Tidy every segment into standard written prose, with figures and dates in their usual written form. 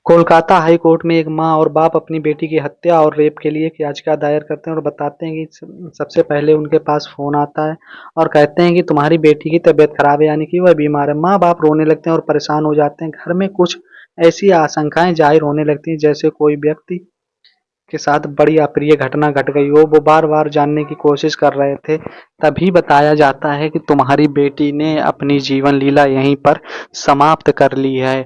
Kolkata high court में एक मां और बाप अपनी बेटी की हत्या और रेप के लिए एक याचिका दायर करते हैं और बताते हैं कि सबसे पहले उनके पास फ़ोन आता है और कहते हैं कि तुम्हारी बेटी की तबीयत खराब है, यानी कि वह बीमार है। माँ-बाप रोने लगते हैं और परेशान हो जाते हैं। घर में कुछ ऐसी आशंकाएँ ज़ाहिर होने लगती हैं जैसे कोई व्यक्ति के साथ बड़ी अप्रिय घटना घट गई हो। वो बार-बार जानने की कोशिश कर रहे थे। तभी बताया जाता है कि तुम्हारी बेटी ने अपनी जीवन लीला यहीं पर समाप्त कर ली है।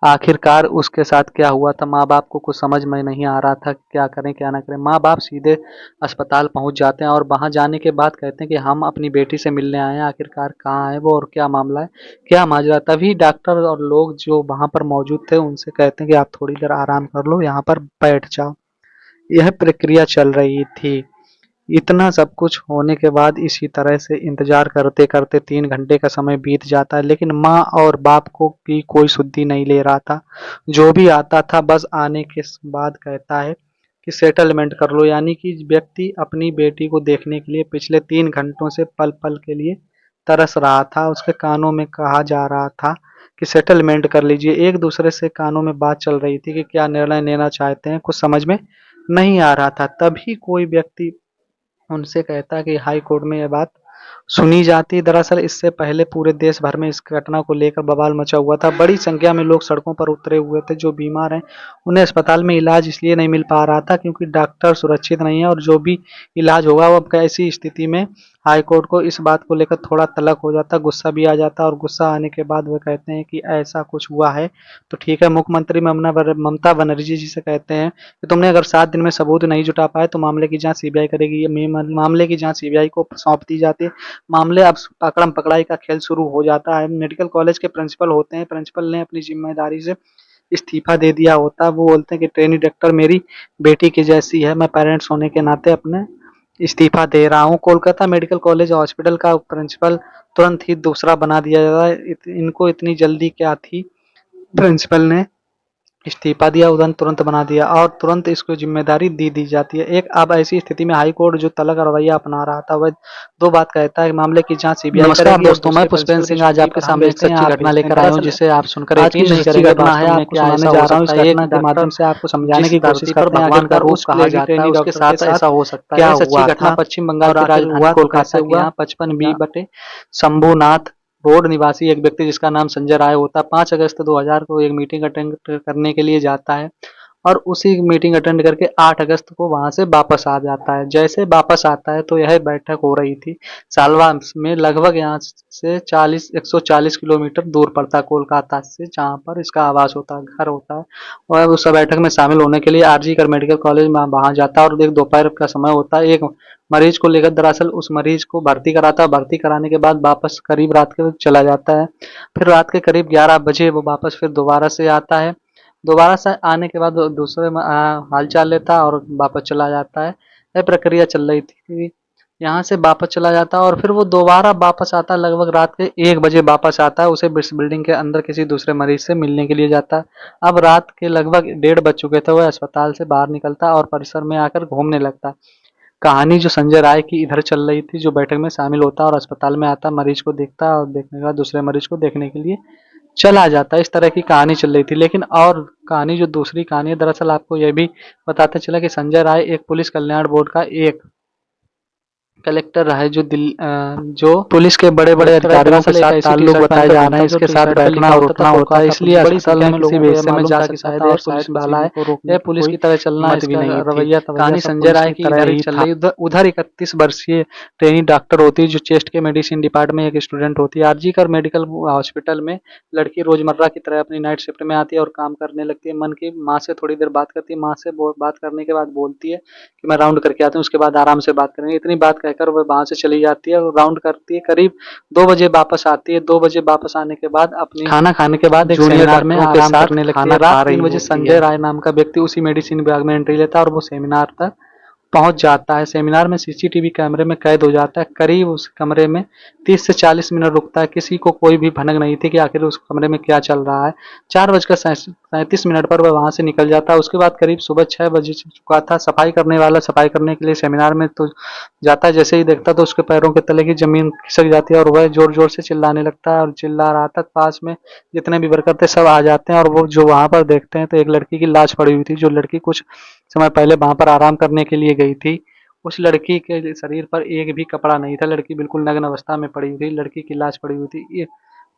आखिरकार उसके साथ क्या हुआ था, माँ-बाप को कुछ समझ में नहीं आ रहा था क्या करें क्या ना करें। माँ-बाप सीधे अस्पताल पहुँच जाते हैं और वहाँ जाने के बाद कहते हैं कि हम अपनी बेटी से मिलने आए हैं, आखिरकार कहाँ है वो और क्या मामला है, क्या माजरा। तभी डॉक्टर और लोग जो वहाँ पर मौजूद थे उनसे कहते हैं कि आप थोड़ी देर आराम कर लो, यहाँ पर बैठ जाओ। यह प्रक्रिया चल रही थी। इतना सब कुछ होने के बाद इसी तरह से इंतज़ार करते-करते 3 घंटे का समय बीत जाता है, लेकिन माँ और बाप को की कोई सुधि नहीं ले रहा था। जो भी आता था बस आने के बाद कहता है कि सेटलमेंट कर लो, यानी कि व्यक्ति अपनी बेटी को देखने के लिए पिछले 3 घंटों से पल-पल के लिए तरस रहा था। उसके कानों में कहा जा रहा था कि सेटलमेंट कर लीजिए। एक-दूसरे से कानों में बात चल रही थी कि क्या निर्णय लेना चाहते हैं, कुछ समझ में नहीं आ रहा था। तभी कोई व्यक्ति उनसे कहता है कि हाई कोर्ट में यह बात सुनी जाती। दरअसल इससे पहले पूरे देश भर में इस घटना को लेकर बवाल मचा हुआ था। बड़ी संख्या में लोग सड़कों पर उतरे हुए थे। जो बीमार हैं उन्हें अस्पताल में इलाज इसलिए नहीं मिल पा रहा था क्योंकि डॉक्टर सुरक्षित नहीं है और जो भी इलाज होगा वो अब ऐसी स्थिति में हाई कोर्ट को इस बात को लेकर थोड़ा तल्ख हो जाता, गुस्सा भी आ जाता और गुस्सा आने के बाद वो कहते हैं कि ऐसा कुछ हुआ है तो ठीक है। मुख्यमंत्री ममता बनर्जी जी से कहते हैं कि तुमने अगर 7 दिन में सबूत नहीं जुटा पाए तो मामले की जाँच सीबीआई करेगी। ये मामले की जाँच सीबीआई को सौंप दी जाती है। मामले अब पकड़म-पकड़ाई का खेल शुरू हो जाता है। मेडिकल कॉलेज के प्रिंसिपल होते हैं, प्रिंसिपल ने अपनी ज़िम्मेदारी से इस्तीफ़ा दे दिया होता है। वो बोलते हैं कि ट्रेनी डॉक्टर मेरी बेटी की जैसी है, मैं पेरेंट्स होने के नाते अपने इस्तीफ़ा दे रहा हूँ। कोलकाता मेडिकल कॉलेज हॉस्पिटल का प्रिंसिपल तुरंत ही दूसरा बना दिया जाता है। इनको इतनी जल्दी क्या थी, प्रिंसिपल ने इस्तीफा दिया, उधर तुरंत बना दिया और तुरंत इसको ज़िम्मेदारी दी जाती है। एक अब ऐसी स्थिति में हाई कोर्ट जो तल्ख रवैया अपना रहा था, वह 2 बात कहता है कि मामले की जाँच सीबीआई नमस्कार करेगी और दोस्तों, मैं दूसरे पुष्पेंद्र प्रिंसिपल की सिंह आज छुट्टी आपके पर हम सामने एक भेजते हैं। सच्ची आप घटना भेजते हैं। लेकर आया हूँ दरअसल जिसे आप सुनकर आज की यकीन जो नहीं सच्ची करेंगे घटना है वास्तव में आपको क्या सुनाने ऐसा जा हो रहा हूँ। इस सकता है। एक घटना के डॉक्टर माध्यम से आपको समझाने जिस की कोशिश धरती पर करते हैं भगवान का आखिरकार रूप उस कहा लेडी जाता है ट्रेनी उसके डॉक्टर के साथ साथ ऐसा हो सकता है। क्या यह सच्ची हुआ घटना था पश्चिम बंगाल और की आखिर राजधानी हुआ तो कैसे कोलकाता की हुआ। यहाँ 55 बी या बटे शंभूनाथ रोड निवासी एक व्यक्ति जिसका नाम संजय राय होता है 5 अगस्त 2000 को एक मीटिंग अटेंड करने के लिए जाता है और उसी मीटिंग अटेंड करके 8 अगस्त को वहाँ से वापस आ जाता है। जैसे वापस आता है तो यह बैठक हो रही थी सालवा में, लगभग यहाँ से 140 किलोमीटर दूर पड़ता है कोलकाता से, जहाँ पर इसका आवास होता है, घर होता है। और उस बैठक में शामिल होने के लिए आरजी कर मेडिकल कॉलेज में वहाँ जाता है और एक दोपहर का समय होता है। एक मरीज को लेकर दरअसल उस मरीज को भर्ती कराता है। भर्ती कराने के बाद वापस करीब रात के चला जाता है। फिर रात के करीब 11 बजे वो वापस फिर दोबारा से आता है। दोबारा से आने के बाद वो दूसरे में हालचाल लेता है और वापस चला जाता है। यह प्रक्रिया चल रही थी। यहाँ से वापस चला जाता है और फिर वो दोबारा वापस आता है, लगभग रात के 1 बजे वापस आता है। उसे बिल्डिंग के अंदर किसी दूसरे मरीज से मिलने के लिए जाता है। अब रात के लगभग 1:30 बज चुके थे। वह अस्पताल से बाहर निकलता है और परिसर में आकर घूमने लगता है। कहानी जो संजय राय की इधर चल रही थी, जो बैठक में शामिल होता है और अस्पताल में आता है, मरीज को देखता है और देखने के बाद दूसरे मरीज को देखने के लिए चला जाता है। इस तरह की कहानी चल रही थी। लेकिन और कहानी जो दूसरी कहानी है, दरअसल आपको यह भी बताता चला कि संजय राय एक पुलिस कल्याण बोर्ड का एक कलेक्टर रहा है जो पुलिस के बड़े-बड़े कलेक्टर है। अधिकारियों के दरअसल एक साथ ऐसी ताल्लुक टी-शर्ट बताए पहनकर जा रहे घूमता हैं। है जो इसके साथ टी-शर्ट पर बैठना लिखा और होता था उठना होता है, कोलकाता इसलिए पुलिस। बड़ी अस्पताल संख्या में में किसी लोगों भी को यह हिस्से में मालूम जा था कि सकता शायद था यह और पुलिस किसी वाला भी है। को रोकने यह की पुलिस कोई की तरह चलना है, हिम्मत भी इसका नहीं थी। रवैया तवैया कहानी सब संजय पुलिस राय की की तरह इधर ही चल था। रही उधर 31 वर्षीय ट्रेनी डॉक्टर होती है जो चेस्ट के मेडिसिन डिपार्टमेंट में एक स्टूडेंट होती है। आरजी कर मेडिकल हॉस्पिटल में लड़की रोजमर्रा की तरह अपनी नाइट शिफ्ट में आती है और काम करने लगती है। मन की माँ से थोड़ी देर बात करती है। माँ से बात करने के बाद बोलती है कि मैं राउंड करके आती हूँ, उसके बाद आराम से बात करेंगे। इतनी बात कहकर वह वहाँ से चली जाती है और राउंड करती है। करीब 2 बजे वापस आती है। 2 बजे वापस आने के बाद अपनी खाना खाने के बाद एक जूनियर सेमिनार में डॉक्टरों के आराम साथ करने लगती खाना है। खा रात 3 रही बजे होती संजय है। राय नाम का व्यक्ति उसी मेडिसिन विभाग में एंट्री लेता है और वो सेमिनार तक पहुंच जाता है। सेमिनार में सीसीटीवी कैमरे में कैद हो जाता है। करीब उस कमरे में 30 से 40 मिनट रुकता है। किसी को कोई भी भनक नहीं थी कि आखिर उस कमरे में क्या चल रहा है। 4 बजकर 35 मिनट पर वह वहाँ से निकल जाता है। उसके बाद करीब सुबह 6 बज चुका था। सफाई करने वाला सफाई करने के लिए सेमिनार में तो जाता है, जैसे ही देखता तो उसके पैरों के तले की ज़मीन खिसक जाती है और वह ज़ोर-ज़ोर से चिल्लाने लगता है और चिल्ला रहा था। पास में जितने भी वर्कर थे सब आ जाते हैं और वो जो वहाँ पर देखते हैं तो एक लड़की की लाश पड़ी हुई थी। जो लड़की कुछ समय पहले वहाँ पर आराम करने के लिए गई थी। उस लड़की के शरीर पर एक भी कपड़ा नहीं था। लड़की बिल्कुल नग्न अवस्था में पड़ी हुई थी। लड़की की लाश पड़ी हुई थी। ये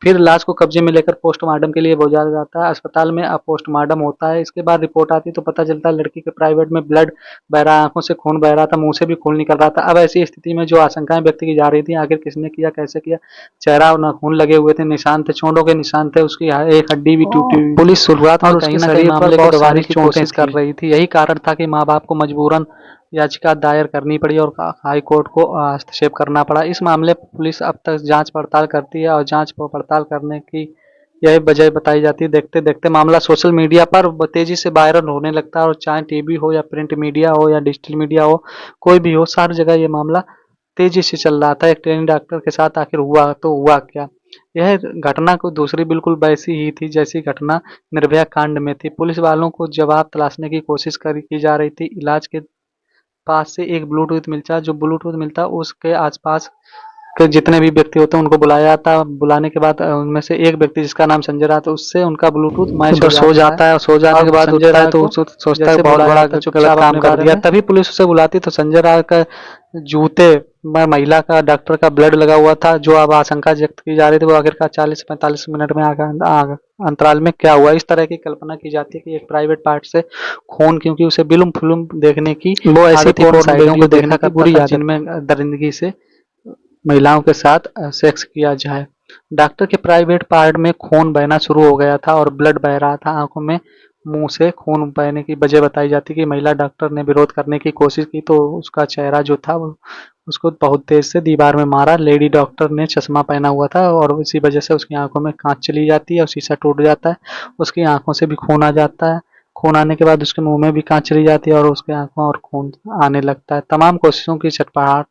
फिर लाश को कब्जे में लेकर पोस्टमार्टम के लिए भेजा जाता है। अस्पताल में अब पोस्टमार्टम होता है। इसके बाद रिपोर्ट आती है तो पता चलता है लड़की के प्राइवेट में ब्लड बह रहा है, आंखों से खून बह रहा था, मुंह से भी खून निकल रहा था। अब ऐसी स्थिति में जो आशंकाएं व्यक्त की जा रही थी, आखिर किसने किया, कैसे किया, चेहरा और नाखून लगे हुए थे, निशान थे, चोटों के निशान थे, उसकी एक हड्डी भी टूटी हुई। पुलिस शुरुआत में कहीं न कहीं मामले को दबाने की कोशिश कर रही थी। यही कारण था कि माँ बाप को मजबूरन याचिका दायर करनी पड़ी और हाई कोर्ट को हस्तक्षेप करना पड़ा। इस मामले पर पुलिस अब तक जांच पड़ताल करती है और जांच पड़ताल करने की यही वजह बताई जाती है। देखते देखते मामला सोशल मीडिया पर तेजी से वायरल होने लगता है और चाहे टीवी हो या प्रिंट मीडिया हो या डिजिटल मीडिया हो, कोई भी हो, सारी जगह ये मामला तेजी से चल रहा था। एक ट्रेनी डॉक्टर के साथ आखिर हुआ तो हुआ क्या? यह घटना को दूसरी बिल्कुल वैसी ही थी जैसी घटना निर्भया कांड में थी। पुलिस वालों को जवाब तलाशने की कोशिश की जा रही थी। इलाज के पास से एक ब्लूटूथ मिलता, जो ब्लूटूथ मिलता उसके आसपास के जितने भी व्यक्ति होते हैं उनको बुलाया जाता। बुलाने के बाद उनमें से एक व्यक्ति जिसका नाम संजय राय था उससे उनका ब्लूटूथ मैच हो सो जाता है और सो जाने के बाद संजय उठता है राय तो को सोचता है जैसे बहुत बुलाया बड़ा जाता गलत चुपचाप काम अपने कर बारे दिया। में। तभी पुलिस उसे बुलाती तो संजय राय का जूते में महिला का डॉक्टर का ब्लड लगा हुआ था। जो अब आशंका व्यक्त की जा रही थी वो आखिरकार 40-45 मिनट में अंतराल में क्या हुआ। इस तरह की कल्पना की जाती है कि एक प्राइवेट पार्ट से खून, क्योंकि उसे फिल्म फिल्म देखने की वो ऐसी आदत थी, पोर्न पोर्न वीडियो वीडियो को देखने देखा की करता बुरी था आदत, जिनमें दरिंदगी से महिलाओं के साथ सेक्स किया जाए। डॉक्टर के प्राइवेट पार्ट में खून बहना शुरू हो गया था और ब्लड बह रहा था आंखों में, मुंह से खून बहने की वजह बताई जाती कि महिला डॉक्टर ने विरोध करने की कोशिश की तो उसका चेहरा जो था वो उसको बहुत तेज से दीवार में मारा। लेडी डॉक्टर ने चश्मा पहना हुआ था और इसी वजह से उसकी आंखों में कांच चली जाती है और शीशा टूट जाता है। उसकी आंखों से भी खून आ जाता है। खून आने के बाद उसके मुंह में भी कांच चली जाती है और उसके आंखों और खून आने लगता है। तमाम कोशिशों की छटपटाहट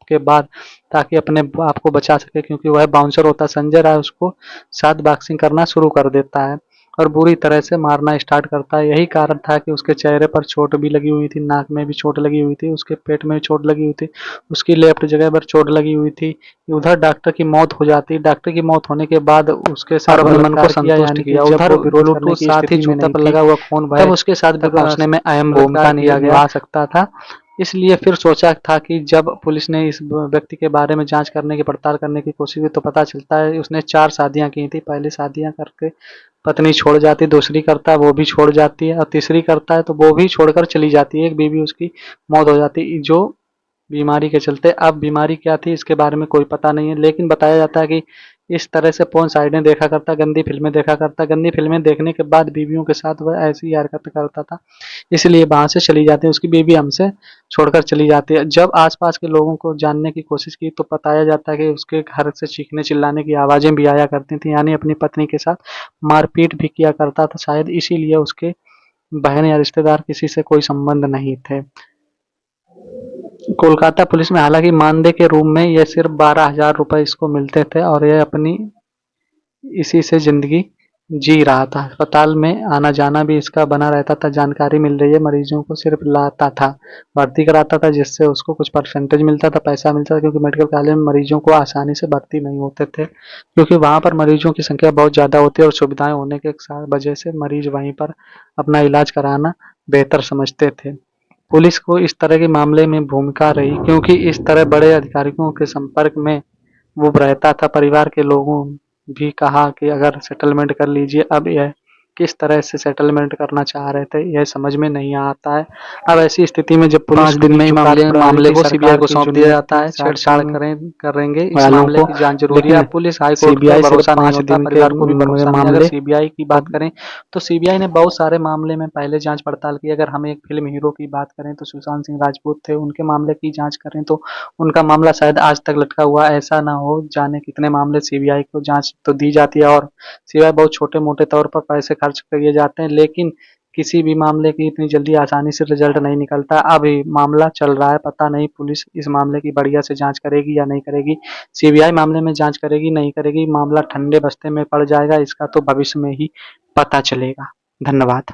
के बाद ताकि अपने आप को बचा सके, क्योंकि वह बाउंसर होता है संजय राय, उसको साथ बॉक्सिंग करना शुरू कर देता है और बुरी तरह से मारना स्टार्ट करता है। यही कारण था कि उसके चेहरे पर चोट भी लगी हुई थी, नाक में भी चोट लगी हुई थी, उसके पेट में भी चोट लगी हुई थी, उसकी लेफ्ट जगह पर चोट लगी हुई थी। उधर डॉक्टर की मौत हो जाती। डॉक्टर की मौत होने के बाद उसके साथ अपने मन को संतुष्ट किया। उधर ब्लूटूथ साथ ही जूता पर लगा हुआ खून बहे, तब उसके साथ पहुंचने में अहम भूमिका निभा सकता था। इसलिए फिर सोचा था कि जब पुलिस ने इस व्यक्ति के बारे में जांच करने की, पड़ताल करने की कोशिश की तो पता चलता है उसने 4 शादियां की थी। पहले शादियां करके पत्नी छोड़ जाती, दूसरी करता है वो भी छोड़ जाती है और तीसरी करता है तो वो भी छोड़कर चली जाती है। एक बीवी उसकी मौत हो जाती है जो बीमारी के चलते। अब बीमारी क्या थी इसके बारे में कोई पता नहीं है, लेकिन बताया जाता है कि इस तरह से पोर्न साइटें देखा करता, गंदी फिल्में देखा करता। गंदी फिल्में देखने के बाद बीवियों के साथ वह ऐसी हरकत करता था, इसलिए वहाँ से चली जाती है। उसकी बीवी हमसे छोड़कर चली जाती है। जब आस-पास के लोगों को जानने की कोशिश की तो बताया जाता है कि उसके घर से चीखने-चिल्लाने की आवाज़ें भी आया करती थी, यानी अपनी पत्नी के साथ मारपीट भी किया करता था। शायद इसीलिए उसके बहन या रिश्तेदार किसी से कोई संबंध नहीं थे। कोलकाता पुलिस में हालांकि मानदेय के रूप में यह सिर्फ 12,000 रुपए इसको मिलते थे और यह अपनी इसी से जिंदगी जी रहा था। अस्पताल में आना जाना भी इसका बना रहता था। जानकारी मिल रही है मरीजों को सिर्फ लाता था, भर्ती कराता था, जिससे उसको कुछ परसेंटेज मिलता था, पैसा मिलता था, क्योंकि मेडिकल कॉलेज में मरीजों को आसानी से भर्ती नहीं होते थे, क्योंकि वहाँ पर मरीजों की संख्या बहुत ज़्यादा होती है और सुविधाएं होने के वजह से मरीज वहीं पर अपना इलाज कराना बेहतर समझते थे। पुलिस को इस तरह के मामले में भूमिका रही, क्योंकि इस तरह बड़े अधिकारियों के संपर्क में वो रहता था। परिवार के लोगों भी कहा कि अगर सेटलमेंट कर लीजिए। अब यह किस तरह से सेटलमेंट करना चाह रहे थे यह समझ में नहीं आता है। अब ऐसी स्थिति में जब पुलिस 5 दिन में ही मामले को सीबीआई को सौंप दिया जाता है। छेड़छाड़ करेंगे इस मामले की जांच जरूरी है। पुलिस हाई कोर्ट पे भरोसा नहीं होता, परिवार को भी भरोसा नहीं। अगर सीबीआई की बात करें तो सीबीआई ने बहुत सारे मामले में पहले जांच पड़ताल की। अगर हम एक फिल्म हीरो की बात करें तो सुशांत सिंह राजपूत थे, उनके मामले की जांच करें तो उनका मामला शायद आज तक लटका हुआ। ऐसा ना हो, जाने कितने मामले सीबीआई को जांच तो दी जाती है और सीबीआई बहुत छोटे मोटे तौर पर पैसे खर्च किए जाते हैं, लेकिन किसी भी मामले की इतनी जल्दी आसानी से रिजल्ट नहीं निकलता। अब मामला चल रहा है, पता नहीं पुलिस इस मामले की बढ़िया से जांच करेगी या नहीं करेगी। सीबीआई मामले में जांच करेगी नहीं करेगी, मामला ठंडे बस्ते में पड़ जाएगा, इसका तो भविष्य में ही पता चलेगा। धन्यवाद।